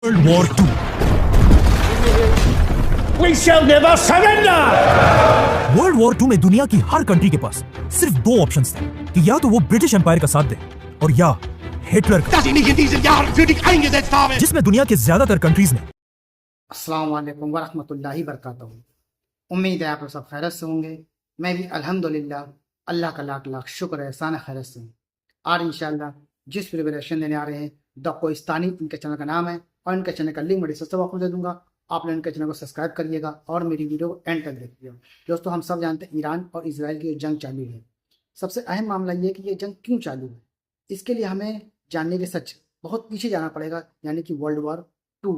World War II. We shall never surrender. World War II में दुनिया की हर country के पास सिर्फ दो ऑप्शंस थे कि या तो वो ब्रिटिश एम्पायर का साथ दे और या हिटलर का, जिसमें दुनिया के ज्यादातर कंट्रीज ने। अस्सलाम वालेकुम वरहमतुल्लाहि वबरकातुहू। उम्मीद है आप लोग सब खैरत से होंगे। मैं भी अल्हम्दुलिल्लाह अल्लाह का लाख लाख शुक्र है, एहसान खैरत से। और इंशाल्लाह जिस प्रिपरेशन देने आ रहे हैं द कोहिस्तानी, इनके चैनल का नाम है और इनके चैनल का लिंक मैं डिस्क्रिप्शन बॉक्स में दे दूंगा। आप लोग इनके चैनल को सब्सक्राइब करिएगा और मेरी वीडियो को एंड तक देखिएगा। दोस्तों, हम सब जानते हैं ईरान और इजराइल की जंग चालू है। सबसे अहम मामला ये है कि ये जंग क्यों चालू है। इसके लिए हमें जानने के सच बहुत पीछे जाना पड़ेगा, यानी कि वर्ल्ड वॉर 2।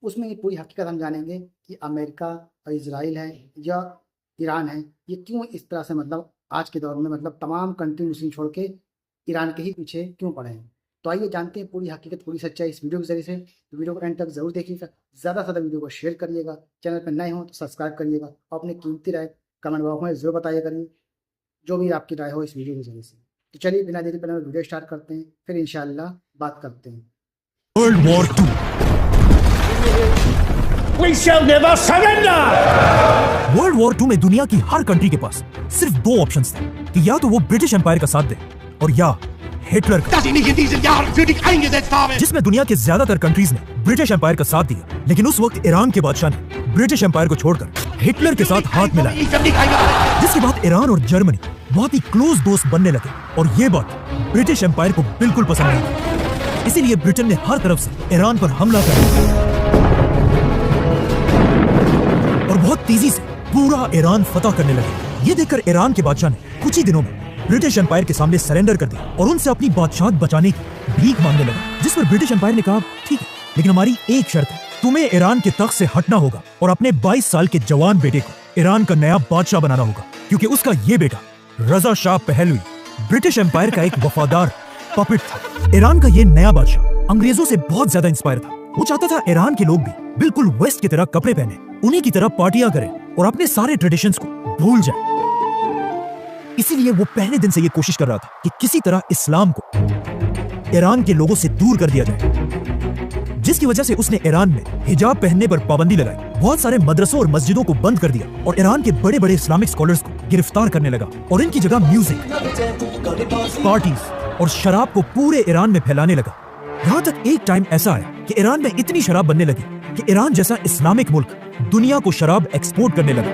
उसमें ये पूरी हकीकत हम जानेंगे कि अमेरिका और इजराइल है या ईरान है, ये क्यों इस तरह से मतलब आज के दौर में तमाम कंट्री मुस्लिम छोड़ के ईरान के ही पीछे क्यों पड़े हैं। तो आइए जानते हैं पूरी हकीकत, पूरी सच्चाई इस वीडियो के जरिए से। तो वीडियो को एंड तक जरूर देखिएगा, ज़्यादा से ज़्यादा वीडियो को शेयर करिएगा, चैनल पर नए हो तो सब्सक्राइब करिएगा और अपनी कीमती राय कमेंट बॉक्स में जरूर बताइए करिए, जो भी आपकी राय हो इस वीडियो के जरिए से। तो चलिए बिना देरी पहले वीडियो स्टार्ट करते हैं, फिर इंशाल्लाह बात करते हैं। World war 2। We shall never surrender. World war 2 में दुनिया की हर कंट्री के पास सिर्फ दो ऑप्शंस थे कि या तो वो ब्रिटिश एम्पायर का साथ दे और या हिटलर का, जिसमें दुनिया के ज्यादातर कंट्रीज ने ब्रिटिश एम्पायर का साथ दिया। लेकिन उस वक्त ईरान के बादशाह ने ब्रिटिश एम्पायर को छोड़कर हिटलर के साथ हाथ मिलाया, जिसके बाद ईरान और जर्मनी बहुत ही क्लोज दोस्त बनने लगे और ये बात ब्रिटिश एम्पायर को बिल्कुल पसंद नहीं आई। इसीलिए ब्रिटेन ने हर तरफ से ईरान पर हमला कर दिया और बहुत तेजी से पूरा ईरान फतह करने लगे। ये देखकर ईरान के बादशाह ने कुछ ही दिनों में ब्रिटिश एम्पायर के सामने सरेंडर कर दिया और उनसे अपनी बादशाहत बचाने की भीख मांगने लगा। जिस पर ब्रिटिश एम्पायर ने कहा, ठीक है, लेकिन हमारी एक शर्त है, तुम्हें ईरान के तख्त से हटना होगा और अपने 22 साल के जवान बेटे को ईरान का नया बादशाह बनाना होगा, क्योंकि उसका ये बेटा रजा शाह पहलवी ब्रिटिश एम्पायर का एक वफादार पपेट था। ईरान का ये नया बादशाह अंग्रेजों से बहुत ज्यादा इंस्पायर था। वो चाहता था ईरान के लोग भी बिल्कुल वेस्ट की तरह कपड़े पहने, उन्हीं की तरह पार्टियां करें और अपने सारे ट्रेडिशंस को भूल जाए। इसीलिए वो पहले दिन से ये कोशिश कर रहा था कि किसी तरह इस्लाम को ईरान के लोगों से दूर कर दिया जाए, जिसकी वजह से उसने ईरान में हिजाब पहनने पर पाबंदी लगाई, बहुत सारे मदरसों और मस्जिदों को बंद कर दिया और ईरान के बड़े बड़े इस्लामिक स्कॉलर्स को गिरफ्तार करने लगा और इनकी जगह म्यूजिक, पार्टीज और शराब को पूरे ईरान में फैलाने लगा। यहाँ तक एक टाइम ऐसा आया कि ईरान में इतनी शराब बनने लगी कि ईरान जैसा इस्लामिक मुल्क दुनिया को शराब एक्सपोर्ट करने लगा।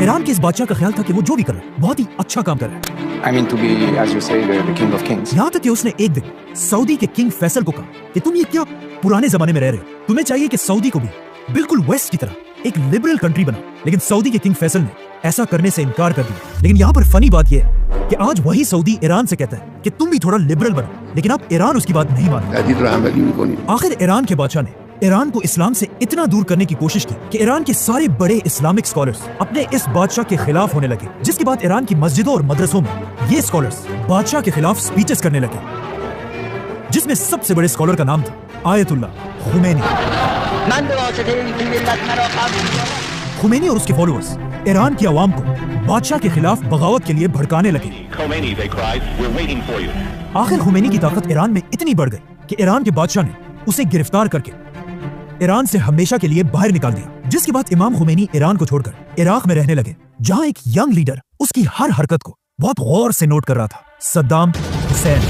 ईरान के इस बादशाह का ख्याल था कि वो जो भी कर रहा है बहुत ही अच्छा काम कर रहा है। I mean to be, as you say, the king of kings. यहाँ तक कि उसने एक दिन सऊदी के किंग फैसल को कहा कि तुम ये क्या पुराने जमाने में रह रहे हो, तुम्हें चाहिए कि सऊदी को भी बिल्कुल वेस्ट की तरह एक लिबरल कंट्री बना। लेकिन सऊदी के किंग फैसल ने ऐसा करने से इनकार कर दिया। लेकिन यहाँ पर फनी बात यह है कि आज वही सऊदी ईरान से कहता है कि तुम भी थोड़ा लिबरल बनो, लेकिन अब ईरान उसकी बात नहीं मानता। आखिर ईरान के बादशाह ने ईरान को इस्लाम से इतना दूर करने की कोशिश की कि ईरान के सारे बड़े इस्लामिक स्कॉलर्स अपने इस बादशाह के खिलाफ होने लगे, जिसके बाद ईरान की मस्जिदों और मदरसों में ये स्कॉलर्स बादशाह के खिलाफ स्पीचेस करने लगे, जिसमें सबसे बड़े स्कॉलर का नाम था आयतुल्लाह खुमैनी। खुमैनी और उसके फॉलोअर्स ईरान की आवाम को बादशाह के खिलाफ बगावत के लिए भड़काने लगे। आखिर खुमैनी की ताकत ईरान में इतनी बढ़ गई कि ईरान के बादशाह ने उसे गिरफ्तार करके ईरान से हमेशा के लिए बाहर निकाल दिया, जिसके बाद इमाम खुमैनी ईरान को छोड़कर इराक में रहने लगे, जहां एक यंग लीडर उसकी हर हरकत को बहुत गौर से नोट कर रहा था, सद्दाम हुसैन।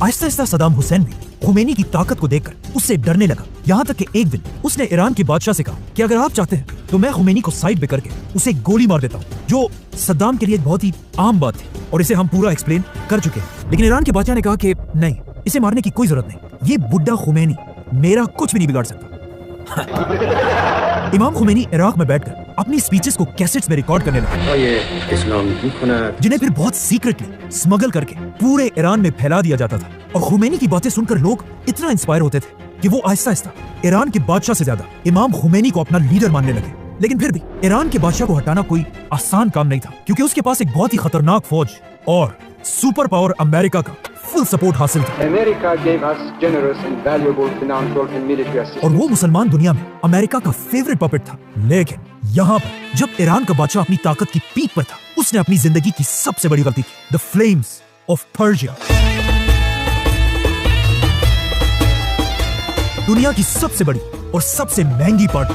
आहिस्ता आहिस्ता सद्दाम हुसैन भी खुमैनी की ताकत को देखकर उससे डरने लगा। यहाँ तक कि एक दिन उसने ईरान के बादशाह से कहा कि अगर आप चाहते हैं तो मैं खुमैनी को साइड पे करके उसे गोली मार देता हूँ, जो सद्दाम के लिए बहुत ही आम बात थी और इसे हम पूरा एक्सप्लेन कर चुके हैं। लेकिन ईरान के बादशाह ने कहा कि नहीं, इसे मारने की कोई जरूरत नहीं, ये बुड्ढा खुमैनी मेरा कुछ भी नहीं बिगाड़ सकता। इमाम खुमैनी इराक में बैठकर अपनी स्पीचेस को कैसेट्स में रिकॉर्ड करने लगे, जिन्हें फिर बहुत सीक्रेटली स्मगल करके पूरे ईरान में फैला दिया जाता था। और खुमैनी की बातें सुनकर लोग इतना इंस्पायर होते थे कि वो आहिस्ता आहिस्ता ईरान के बादशाह से ज्यादा इमाम खुमैनी को अपना लीडर मानने लगे। लेकिन फिर भी ईरान के बादशाह को हटाना कोई आसान काम नहीं था, क्योंकि उसके पास एक बहुत ही खतरनाक फौज और सुपर पावर अमेरिका का फुल सपोर्ट हासिल था। और वो मुसलमान दुनिया में अमेरिका का फेवरेट पपेट था। लेकिन यहाँ पर जब ईरान का बादशाह अपनी ताकत की पीक पर था, उसने अपनी जिंदगी की सबसे बड़ी गलती की, द फ्लेम्स ऑफ पर्शिया। दुनिया की सबसे बड़ी और सबसे महंगी पार्टी।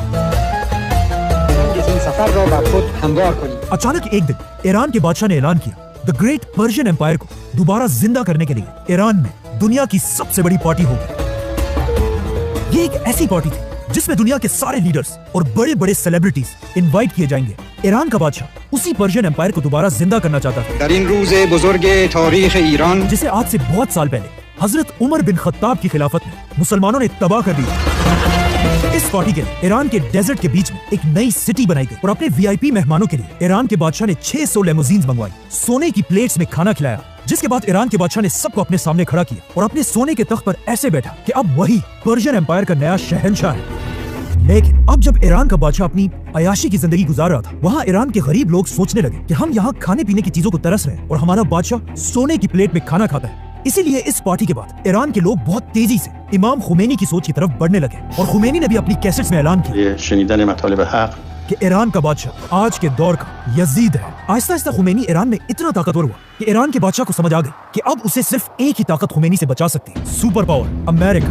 जिस इन सफर रो बाखुद हमवार करी। अचानक एक दिन ईरान के बादशाह ने ऐलान किया द ग्रेट पर्शियन एम्पायर को दोबारा जिंदा करने के लिए ईरान में दुनिया की सबसे बड़ी पार्टी होगी। ये एक ऐसी पार्टी थी जिसमें दुनिया के सारे लीडर्स और बड़े बड़े सेलिब्रिटीज इनवाइट किए जाएंगे। ईरान का बादशाह उसी पर्शियन एम्पायर को दोबारा जिंदा करना चाहता था। दरिन रूज़े बुजुर्गे तारीख़ ईरान, जिसे आज से बहुत साल पहले हजरत उमर बिन खत्ताब की खिलाफत में मुसलमानों ने तबाह कर दिया। इस पार्टी के लिए ईरान के डेजर्ट के बीच में एक नई सिटी बनाई गई और अपने वीआईपी मेहमानों के लिए ईरान के बादशाह ने 600 लेमोजीन्स मंगवाई, सोने की प्लेट्स में खाना खिलाया, जिसके बाद ईरान के बादशाह ने सबको अपने सामने खड़ा किया और अपने सोने के तख्त पर ऐसे बैठा कि अब वही पर्शियन एम्पायर का नया शहंशाह है। लेकिन अब जब ईरान का बादशाह अपनी अयाशी की जिंदगी गुजार रहा था, वहाँ ईरान के गरीब लोग सोचने लगे कि हम यहाँ खाने पीने की चीजों को तरस रहे हैं और हमारा बादशाह सोने की प्लेट में खाना खाता है। इसीलिए इस पार्टी के बाद ईरान के लोग बहुत तेजी से इमाम खुमैनी की सोच की तरफ बढ़ने लगे और खुमैनी ने भी अपनी कैसेट्स में ऐलान किया कि ईरान का बादशाह आज के दौर का यजीद है। आहिस्ता आहिस्ता खुमैनी ईरान में इतना ताकतवर हुआ कि ईरान के बादशाह को समझ आ गई कि अब उसे सिर्फ एक ही ताकत खुमैनी से बचा सकती है, सुपर पावर अमेरिका।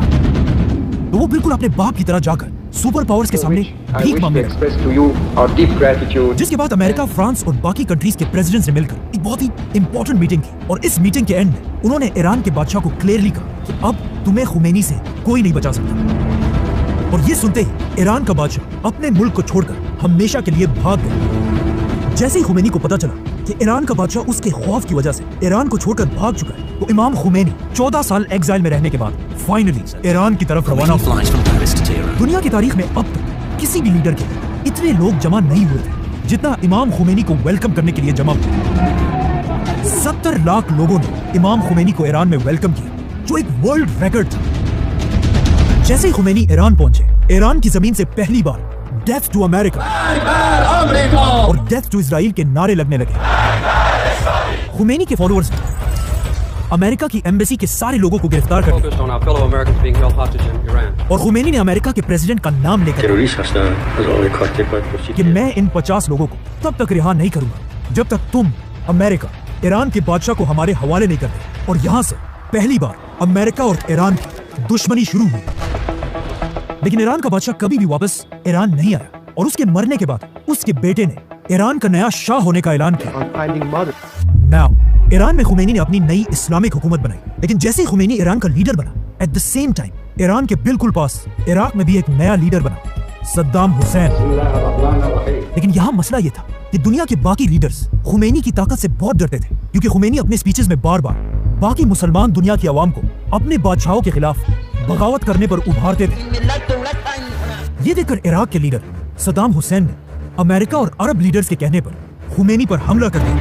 तो वो बिल्कुल अपने बाप की तरह जाकर सुपर पावर्स के सामने भीख मांगने लगा। जिसके बाद अमेरिका, फ्रांस और बाकी कंट्रीज के प्रेसिडेंट्स ने मिलकर एक बहुत ही इंपॉर्टेंट मीटिंग की और इस मीटिंग के एंड में उन्होंने ईरान के बादशाह को क्लियरली कहा कि अब तुम्हें खुमैनी से कोई नहीं बचा सकता। और ये सुनते ही ईरान का बादशाह अपने मुल्क को छोड़कर हमेशा के लिए भाग गया। जैसे ही खुमैनी को पता चला कि ईरान का बादशाह उसके खौफ की वजह से ईरान को छोड़कर भाग चुका है, तो इमाम खुमैनी 14 साल एग्जाइल में रहने के बाद फाइनली ईरान की तरफ रवाना हुआ। दुनिया की तारीख में अब तक किसी भी लीडर के लिए इतने लोग जमा नहीं हुए थे जितना इमाम खुमैनी को वेलकम करने के लिए जमा हुआ। 70 लाख लोगों ने इमाम खुमैनी को ईरान में वेलकम किया, जो एक वर्ल्ड रिकॉर्ड था। जैसे ही खुमैनी ईरान पहुंचे, ईरान की जमीन से पहली बार डेथ टू अमेरिका और डेथ टू इजराइल के नारे लगने लगे। खुमैनी के फॉलोअर्स अमेरिका की एम्बेसी के सारे लोगों को गिरफ्तार कर लिया और खुमैनी ने अमेरिका के प्रेसिडेंट का नाम लेकर कि मैं इन 50 लोगों को तब तक रिहा नहीं करूंगा जब तक तुम अमेरिका ईरान के बादशाह को हमारे हवाले नहीं करते। और यहाँ से पहली बार अमेरिका और ईरान की दुश्मनी शुरू हुई। लेकिन ईरान का बादशाह कभी भी वापस ईरान नहीं आया और उसके मरने के बाद उसके बेटे ने ईरान का नया शाह होने का ऐलान किया। नाउ ईरान में खुमैनी ने अपनी नई इस्लामिक हुकूमत बनाई। लेकिन जैसे ही खुमैनी ईरान का लीडर बना, at the same time Iran के बिल्कुल पास इराक में भी एक नया लीडर बना, सद्दाम हुसैन। लेकिन यहाँ मसला ये था कि दुनिया के बाकी लीडर्स खुमैनी की ताकत से बहुत डरते थे, क्योंकि खुमैनी अपने स्पीचेस में बार बार बाकी मुसलमान दुनिया की आवाम को अपने बादशाहों के खिलाफ बगावत करने पर उभारते थे। ये देखकर इराक के लीडर सद्दाम हुसैन ने अमेरिका और अरब लीडर्स के कहने पर खुमैनी पर हमला कर दिया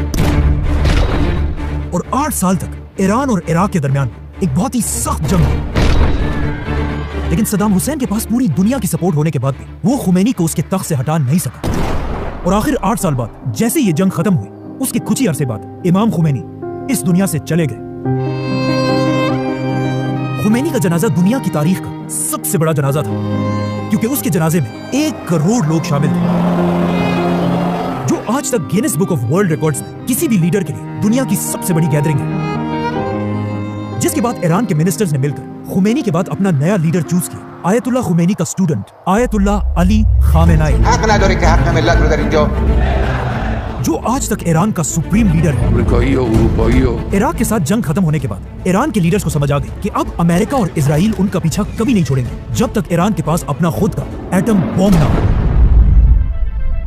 और 8 साल तक ईरान और इराक के दरमियान एक बहुत ही सख्त जंग हुई। लेकिन सद्दाम हुसैन के पास पूरी दुनिया की सपोर्ट होने के बाद भी वो खुमैनी को उसके तख्त से हटा नहीं सका। और आखिर 8 साल बाद जैसे ये जंग खत्म हुई, उसके कुछ ही अरसे बाद इमाम खुमैनी इस दुनिया से चले गए। खुमैनी का जनाजा दुनिया की तारीख का सबसे बड़ा जनाजा था, क्योंकि उसके जनाजे में 1 करोड़ लोग शामिल थे, जो आज तक Guinness book of world records में किसी भी लीडर के लिए दुनिया की सबसे बड़ी गैदरिंग है। जिसके बाद ईरान के मिनिस्टर्स ने मिलकर खुमैनी के बाद अपना नया लीडर चूज किया, आयतुल्लाह खुमैनी का स्टूडेंट आयतुल्लाह अली खामेनाई, जो आज तक ईरान का सुप्रीम लीडर है। इराक के साथ जंग खत्म होने के बाद ईरान के लीडर्स को समझ आ गई कि अब अमेरिका और इजराइल उनका पीछा कभी नहीं छोड़ेंगे जब तक ईरान के पास अपना खुद का एटम बॉम्ब ना हो।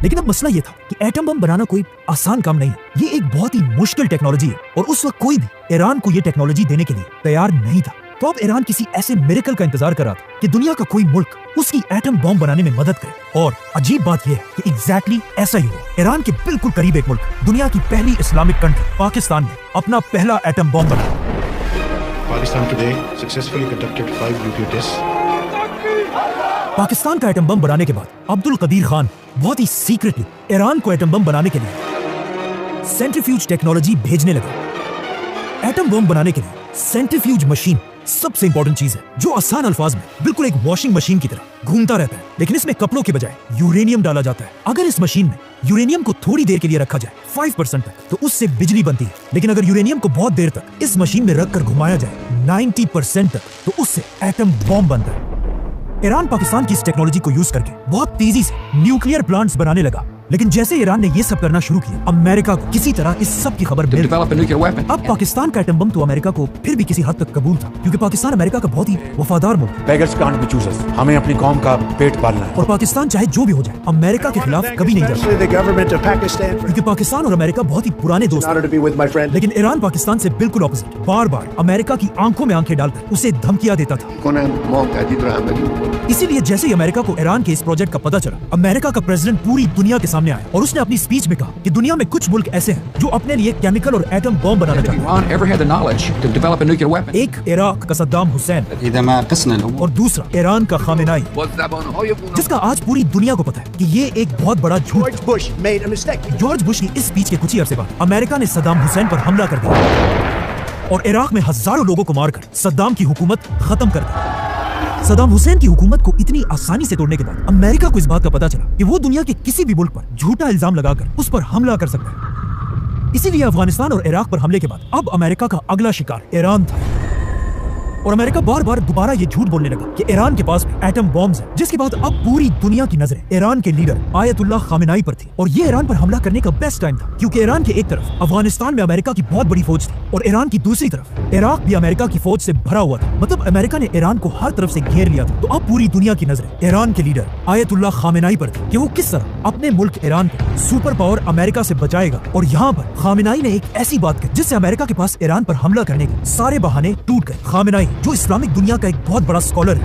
लेकिन अब मसला ये था कि एटम बम बनाना कोई आसान काम नहीं है, ये एक बहुत ही मुश्किल टेक्नोलॉजी है और उस वक्त कोई भी ईरान को ये टेक्नोलॉजी देने के लिए तैयार नहीं था। तो अब ईरान किसी ऐसे मिरेकल का इंतजार कर रहा था कि दुनिया का कोई मुल्क उसकी एटम बॉम्ब बनाने में मदद करे। और अजीब बात यह है कि एग्जैक्टली ऐसा ही हुआ। ईरान के बिल्कुल करीब एक मुल्क, दुनिया की पहली इस्लामिक कंट्री पाकिस्तान ने अपना पहला एटम बॉम्ब बनाया। Pakistan today successfully conducted 5 nuclear tests. Pakistan का एटम बम बनाने के बाद अब्दुल कदीर खान बहुत ही सीक्रेटली ईरान को एटम बम बनाने के लिए सेंट्रीफ्यूज टेक्नोलॉजी भेजने लगे। एटम बम बनाने के लिए सेंट्रीफ्यूज मशीन सबसे इंपॉर्टेंट चीज है, जो आसान अल्फाज में बिल्कुल एक वॉशिंग मशीन की तरह घूमता रहता है। लेकिन इसमें कपड़ों के बजाय यूरेनियम डाला जाता है। अगर इस मशीन में यूरेनियम को थोड़ी देर के लिए रखा जाए 5% तक, तो उससे बिजली बनती है। लेकिन अगर यूरेनियम को बहुत देर तक इस मशीन में रखकर घुमाया जाए 90% तक, तो उससे एटम बॉम्ब बनता है। ईरान पाकिस्तान की इस टेक्नोलॉजी को यूज करके बहुत तेजी से न्यूक्लियर प्लांट्स बनाने लगा। लेकिन जैसे ईरान ने ये सब करना शुरू किया, अमेरिका को किसी तरह इस सब की खबर मिल गई। अब पाकिस्तान का एटम बम तो अमेरिका को फिर भी किसी हद तक कबूल था, क्योंकि पाकिस्तान अमेरिका का बहुत ही वफादार मुल्क है। Beggars can't be choosers. हमें अपनी कौम का पेट पालना है। और पाकिस्तान चाहे जो भी हो जाए, अमेरिका के खिलाफ कभी नहीं Especially जाता, the government of Pakistan. क्योंकि पाकिस्तान और अमेरिका बहुत ही पुराने दोस्त In order to be with my friend. लेकिन ईरान पाकिस्तान से बिल्कुल ऑपोजिट, बार बार अमेरिका की आंखों में आंखें डालकर उसे धमकियां देता था। इसीलिए जैसे ही अमेरिका को ईरान के इस प्रोजेक्ट का पता चला, अमेरिका का प्रेसिडेंट पूरी दुनिया के सामने आया और उसने अपनी स्पीच में कहा कि दुनिया में कुछ मुल्क ऐसे हैं जो अपने लिए केमिकल और एटम बॉम्ब बनाना चाहते हैं। एक इराक का सद्दाम हुसैन और दूसरा ईरान का खामेनाई, जिसका आज पूरी दुनिया को पता है कि ये एक बहुत बड़ा झूठ। George Bush made a mistake. George Bush की इस स्पीच के कुछ ही अरसे बाद अमेरिका ने सद्दाम हुसैन पर हमला कर दिया और इराक में हजारों लोगों को मारकर सद्दाम की हुकूमत खत्म कर दी। सद्दाम हुसैन की हुकूमत को इतनी आसानी से तोड़ने के बाद अमेरिका को इस बात का पता चला कि वो दुनिया के किसी भी मुल्क पर झूठा इल्जाम लगाकर उस पर हमला कर सकता है। इसीलिए अफगानिस्तान और इराक पर हमले के बाद अब अमेरिका का अगला शिकार ईरान था और अमेरिका बार बार दोबारा ये झूठ बोलने लगा कि ईरान के पास एटम बॉम्ब्स हैं, जिसके बाद अब पूरी दुनिया की नजरें ईरान के लीडर आयतुल्लाह खामेनाई पर थी। और ये ईरान पर हमला करने का बेस्ट टाइम था, क्योंकि ईरान के एक तरफ अफगानिस्तान में अमेरिका की बहुत बड़ी फौज थी और ईरान की दूसरी तरफ इराक भी अमेरिका की फौज से भरा हुआ था। मतलब अमेरिका ने ईरान को हर तरफ से घेर लिया था। तो अब पूरी दुनिया की नजरें ईरान के लीडर आयतुल्लाह खामेनाई पर थी कि वो किस तरह अपने मुल्क ईरान को सुपर पावर अमेरिका से बचाएगा। और यहाँ पर खामेनाई ने एक ऐसी बात की जिससे अमेरिका के पास ईरान पर हमला करने के सारे बहाने टूट गए। खामेनाई, जो इस्लामिक दुनिया का एक बहुत बड़ा स्कॉलर है,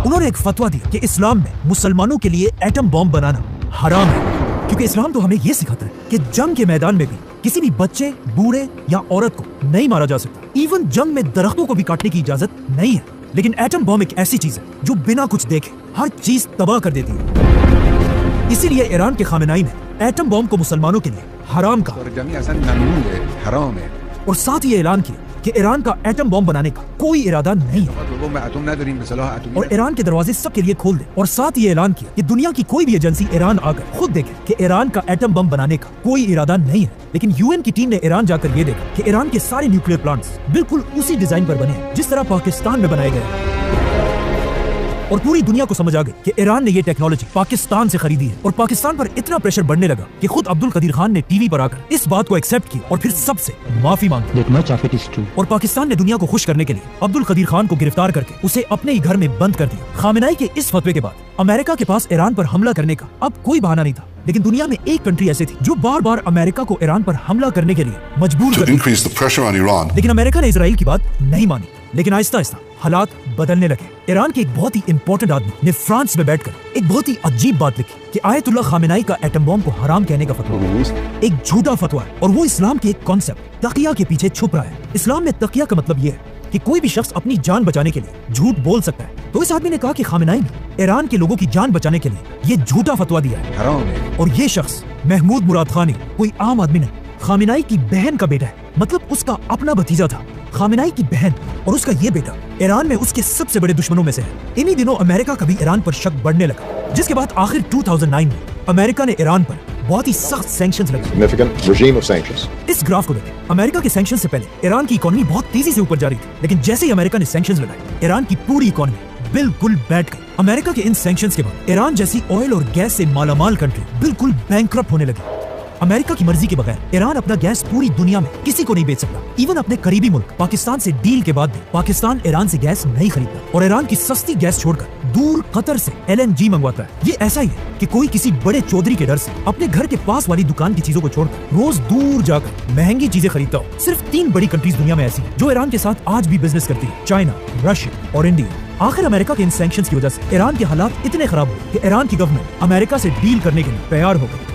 उन्होंने एक फतवा दिया कि इस्लाम में मुसलमानों के लिए एटम बॉम्ब बनाना हराम है, क्योंकि इस्लाम तो हमें यह सिखाता है कि जंग के मैदान में भी किसी भी बच्चे, बूढ़े या औरत को नहीं मारा जा सकता। इवन जंग में दरख्तों को भी काटने की इजाजत नहीं है। लेकिन एटम बॉम्ब एक ऐसी चीज है जो बिना कुछ देखे हर चीज तबाह कर देती है। इसीलिए ईरान के खामेनाई ने एटम बॉम्ब को मुसलमानों के लिए हराम कहा और साथ ही ऐलान किया कि ईरान का एटम बॉम्ब बनाने का कोई इरादा नहीं है और ईरान के दरवाजे सबके लिए खोल दे। और साथ ही ऐलान किया कि दुनिया की कोई भी एजेंसी ईरान आकर खुद देखे कि ईरान का एटम बम बनाने का कोई इरादा नहीं है। लेकिन यूएन की टीम ने ईरान जाकर ये देखा कि ईरान के सारे न्यूक्लियर प्लांट्स बिल्कुल उसी डिजाइन पर बने हैं जिस तरह पाकिस्तान में बनाए गए। और पूरी दुनिया को समझ आ गई कि ईरान ने ये टेक्नोलॉजी पाकिस्तान से खरीदी है। और पाकिस्तान पर इतना प्रेशर बढ़ने लगा कि खुद अब्दुल कदीर खान ने टीवी पर आकर इस बात को एक्सेप्ट किया और फिर सबसे माफी मांगी। और पाकिस्तान ने दुनिया को खुश करने के लिए अब्दुल कदीर खान को गिरफ्तार करके उसे अपने ही घर में बंद कर दिया। खामेनाई के इस फतवे के बाद अमेरिका के पास ईरान पर हमला करने का अब कोई बहाना नहीं था। लेकिन दुनिया में एक कंट्री ऐसी थी जो बार बार अमेरिका को ईरान पर हमला करने के लिए मजबूर कर दिया। लेकिन अमेरिका ने इजराइल की बात नहीं मानी। लेकिन आहिस्ता आहिस्ता हालात बदलने लगे। ईरान के एक बहुत ही इंपॉर्टेंट आदमी ने फ्रांस में बैठकर एक बहुत ही अजीब बात लिखी कि आयतुल्लाह खामेनाई का एटम बॉम्ब को हराम कहने का फतवा एक झूठा फतवा है और वो इस्लाम के एक कॉन्सेप्ट तकिया के पीछे छुप रहा है। इस्लाम में तकिया का मतलब ये है कि कोई भी शख्स अपनी जान बचाने के लिए झूठ बोल सकता है। तो इस आदमी ने कहा कि खामेनाई ने ईरान के लोगों की जान बचाने के लिए ये झूठा फतवा दिया है और ये शख्स महमूद मुराद खानी कोई आम आदमी नहीं, खामेनाई की बहन का बेटा है। मतलब उसका अपना भतीजा था। खामेनाई की बहन और उसका ये बेटा ईरान में उसके सबसे बड़े दुश्मनों में से है। इन्हीं दिनों अमेरिका का भी ईरान पर शक बढ़ने लगा, जिसके बाद आखिर 2009 में अमेरिका ने ईरान पर बहुत ही सख्त सैंक्शंस लगाए। इस ग्राफ को देखें, अमेरिका के सैंक्शन से पहले ईरान की इकोनॉमी बहुत तेजी से ऊपर जा रही थी, लेकिन जैसे ही अमेरिका ने सैंक्शंस लगाए, ईरान की पूरी इकोनॉमी बिल्कुल बैठ गई। अमेरिका के इन सैंक्शंस के बाद ईरान जैसी ऑयल और गैस से मालामाल कंट्री बिल्कुल बैंकरप्ट होने लगी। अमेरिका की मर्जी के बगैर ईरान अपना गैस पूरी दुनिया में किसी को नहीं बेच सकता। इवन अपने करीबी मुल्क पाकिस्तान से डील के बाद भी पाकिस्तान ईरान से गैस नहीं खरीदता और ईरान की सस्ती गैस छोड़कर दूर कतर से LNG मंगवाता है। ये ऐसा ही है कि कोई किसी बड़े चौधरी के डर से अपने घर के पास वाली दुकान की चीजों को छोड़कर रोज दूर जाकर महंगी चीजें खरीदता हो। सिर्फ 3 बड़ी कंट्रीज दुनिया में ऐसी जो ईरान के साथ आज भी बिजनेस करती है, चाइना, रशिया और इंडिया। आखिर अमेरिका के इन सैंक्शंस की वजह से ईरान के हालात इतने खराब हुए कि ईरान की गवर्नमेंट अमेरिका से डील करने के लिए तैयार हो गई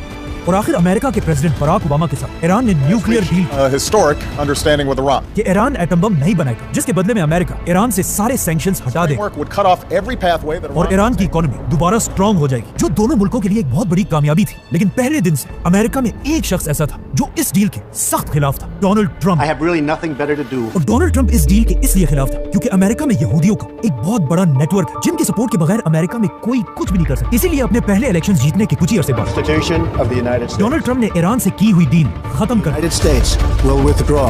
और आखिर अमेरिका के प्रेसिडेंट बराक ओबामा के साथ ईरान ने nuclear deal historic understanding with Iran. कि ईरान एटम बम नहीं बनाएगा, जिसके बदले में अमेरिका ईरान से सारे सैंक्शंस हटा देगा Would cut off every pathway that और ईरान की इकोनॉमी दोबारा स्ट्रांग हो जाएगी, जो दोनों मुल्कों के लिए एक बहुत बड़ी कामयाबी थी। लेकिन पहले दिन से अमेरिका में एक शख्स ऐसा था जो इस डील के सख्त खिलाफ था, Donald Trump. I have really nothing better to do. और डोनाल्ड ट्रंप इस डील के इसलिए खिलाफ था क्योंकि अमेरिका में यहूदियों का एक बहुत बड़ा नेटवर्क है जिनके सपोर्ट के बगैर अमेरिका में कोई कुछ भी नहीं कर सकता। इसीलिए अपने पहले इलेक्शंस जीतने के कुछ ही अरसे बाद Constitution of the United States. Donald Trump ने ईरान से की हुई डील खत्म कर दी। United States will withdraw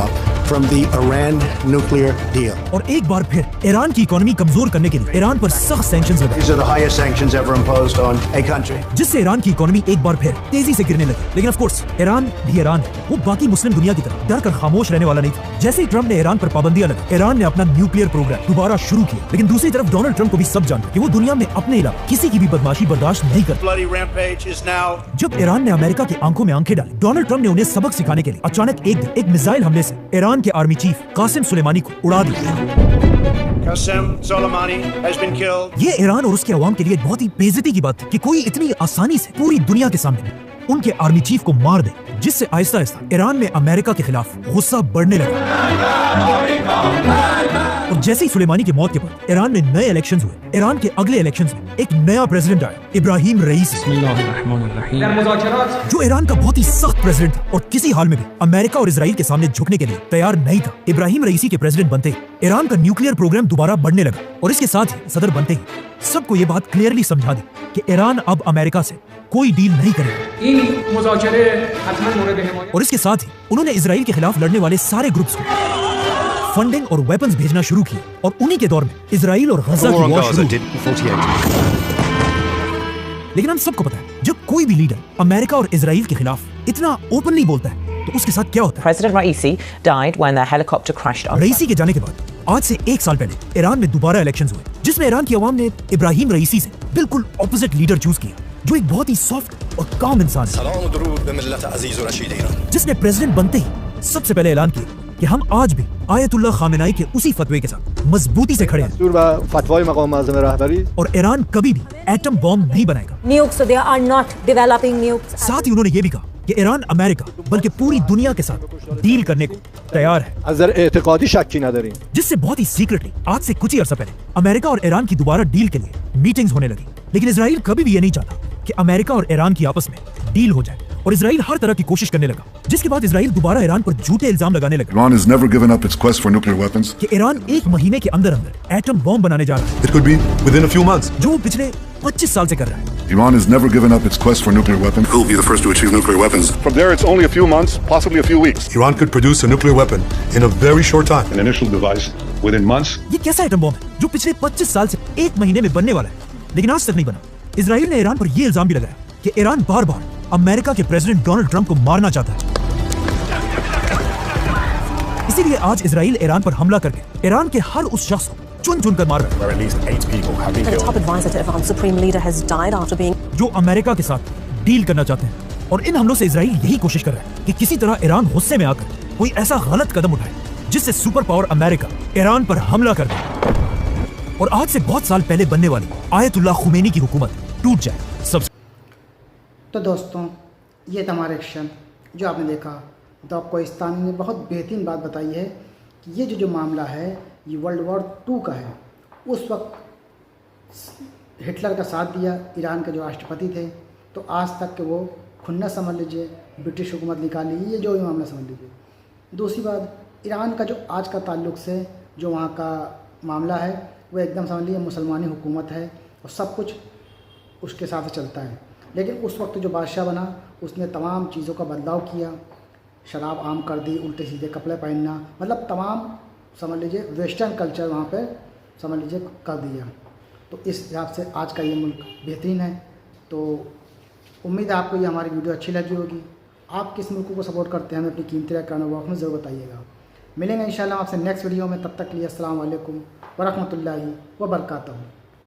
from the Iran nuclear deal. और एक बार फिर ईरान की इकोनॉमी कमजोर करने के लिए ईरान पर सख्त सैंक्शंस लगाए, These are the highest sanctions ever imposed on a country. जिससे ईरान की इकोनॉमी एक बार फिर तेजी से गिरने लगी। लेकिन ऑफ कोर्स ईरान भी ईरान है, वो बाकी मुस्लिम दुनिया की तरह डर कर खामोश रहने वाला नहीं था। जैसे ही ट्रम्प ने ईरान पर पाबंदियां लगाई, ईरान ने अपना न्यूक्लियर प्रोग्राम दोबारा शुरू किया। लेकिन दूसरी तरफ डोनाल्ड ट्रम्प को भी सब जानते कि वो दुनिया में अपने अलावा किसी की भी बदमाशी बर्दाश्त नहीं करता। Bloody rampage is now. जब ईरान ने अमेरिका की आंखों में आंखें डाली, डोनाल्ड ट्रम्प ने उन्हें सबक सिखाने के लिए अचानक एक दिन एक मिसाइल हमले से ईरान के आर्मी चीफ कासिम सुलेमानी को उड़ा दिया। Qasem Soleimani has been killed. ये ईरान और उसके अवाम के लिए बहुत ही बेइज्जती की बात थी कि कोई इतनी आसानी से पूरी दुनिया के सामने उनके आर्मी चीफ को मार दे, जिससे आहिस्ता आहिस्ता ईरान में अमेरिका के खिलाफ गुस्सा बढ़ने लगा। और जैसे ही सुलेमानी की मौत के बाद ईरान में नए इलेक्शंस हुए, ईरान के अगले इलेक्शंस में एक नया प्रेसिडेंट आया, इब्राहिम रईसी, जो ईरान का बहुत ही सख्त प्रेसिडेंट था और किसी हाल में भी अमेरिका और इजराइल के सामने झुकने के लिए तैयार नहीं था। इब्राहिम रईसी के प्रेसिडेंट बनते ही ईरान का न्यूक्लियर प्रोग्राम दोबारा बढ़ने लगा और इसके साथ ही सदर बनते ही सबको ये बात क्लियरली समझा दी कि ईरान अब अमेरिका से कोई डील नहीं करेगा। और इसके साथ ही उन्होंने इजराइल के खिलाफ लड़ने वाले सारे ग्रुप्स को फंडिंग और वेपन्स भेजना शुरू किए और उन्हीं के दौर में इजराइल और गजा की वॉर शुरू हुई। लेकिन हम सबको पता है, जब कोई भी लीडर अमेरिका और इजराइल के खिलाफ इतना ओपनली बोलता है तो उसके साथ क्या होता है। President Raisi died when their helicopter crashed on. रईसी के जाने के बाद आज से 1 साल पहले ईरान में दोबारा इलेक्शंस हुए, जिसमें ईरान की आवाम ने इब्राहिम रईसी से बिल्कुल ऑपोजिट लीडर चूज किया, जो एक बहुत ही सॉफ्ट और काम इंसान है, जिसने प्रेसिडेंट बनते ही सबसे पहले ऐलान किया कि हम आज भी आयतुल्लाह खामेनाई के उसी फतवे के साथ मजबूती से खड़े हैं और ईरान कभी भी एटम बॉम्ब नहीं बनाएगा। Nukes, so they are not developing nukes. साथ ही उन्होंने ये भी कहा कि ईरान अमेरिका बल्कि पूरी दुनिया के साथ डील करने को तैयार है, जिससे बहुत ही सीक्रेटली आज से कुछ ही अर्सा पहले अमेरिका और ईरान की दोबारा डील के लिए मीटिंग्स होने लगी। लेकिन इजराइल कभी भी ये नहीं चाहता कि अमेरिका और ईरान की आपस में डील हो जाए और इजराइल हर तरह की कोशिश करने लगा, जिसके बाद इजराइल दोबारा ईरान पर झूठे इल्जाम लगाने लगा Iran has never given up its quest for nuclear weapons. कि ईरान 1 महीने के अंदर अंदर एटम बॉम्ब बनाने जा रहा है, It could be within a few months. जो वो पिछले 25 साल से कर रहा है। Iran has never given up its quest for nuclear weapons. It will be the first to achieve nuclear weapons. From there, it's only a few months, possibly a few weeks. Iran could produce a nuclear weapon in a very short time. An initial device within months. ये कैसा atom bomb है जो पिछले 25 साल से 1 महीने में बनने वाला है, लेकिन आज तक नहीं बना। इजराइल ने ईरान पर यह इल्जाम भी लगाया कि ईरान बार बार अमेरिका के प्रेसिडेंट डोनाल्ड ट्रंप को मारना चाहता है। इसीलिए आज इजराइल ईरान पर हमला करके ईरान के हर उस शख्स को चुन चुन कर मार रहा है, The top advisor to Iran's supreme leader has died after being. जो अमेरिका के साथ डील करना चाहते हैं। और इन हमलों से इजराइल यही कोशिश कर रहा है कि किसी तरह ईरान गुस्से में आकर कोई ऐसा गलत कदम उठाए जिससे सुपर पावर अमेरिका ईरान पर हमला कर दे और आज से बहुत साल पहले बनने वाली आयतुल्लाह खुमैनी की हुकूमत टूट जाए। सब तो दोस्तों, ये था हमारा एक्शन जो आपने देखा। तो कोहिस्तानी ने बहुत बेहतरीन बात बताई है कि ये जो मामला है ये वर्ल्ड वॉर 2 का है। उस वक्त हिटलर का साथ दिया ईरान के जो राष्ट्रपति थे, तो आज तक के वो खुन्नस समझ लीजिए, ब्रिटिश हुकूमत निकाली, ये जो मामला समझ लीजिए। दूसरी बात, ईरान का जो आज का ताल्लुक़ से जो वहाँ का मामला है वो एकदम समझ लीजिए मुसलमानी हुकूमत है और सब कुछ उसके साथ चलता है। लेकिन उस वक्त जो बादशाह बना उसने तमाम चीज़ों का बदलाव किया, शराब आम कर दी, उल्टे सीधे कपड़े पहनना, मतलब तमाम समझ लीजिए वेस्टर्न कल्चर वहाँ पे समझ लीजिए कर दिया। तो इस हिसाब से आज का ये मुल्क बेहतरीन है। तो उम्मीद है आपको ये हमारी वीडियो अच्छी लगी होगी। आप किस मुल्क को सपोर्ट करते हैं हमें अपनी कीमती राय कमेंट बॉक्स में ज़रूर बताइएगा। मिलेंगे इंशाल्लाह आपसे नेक्स्ट वीडियो में, तब तक के लिए अस्सलाम वालेकुम व रहमतुल्लाहि व बरकातहू।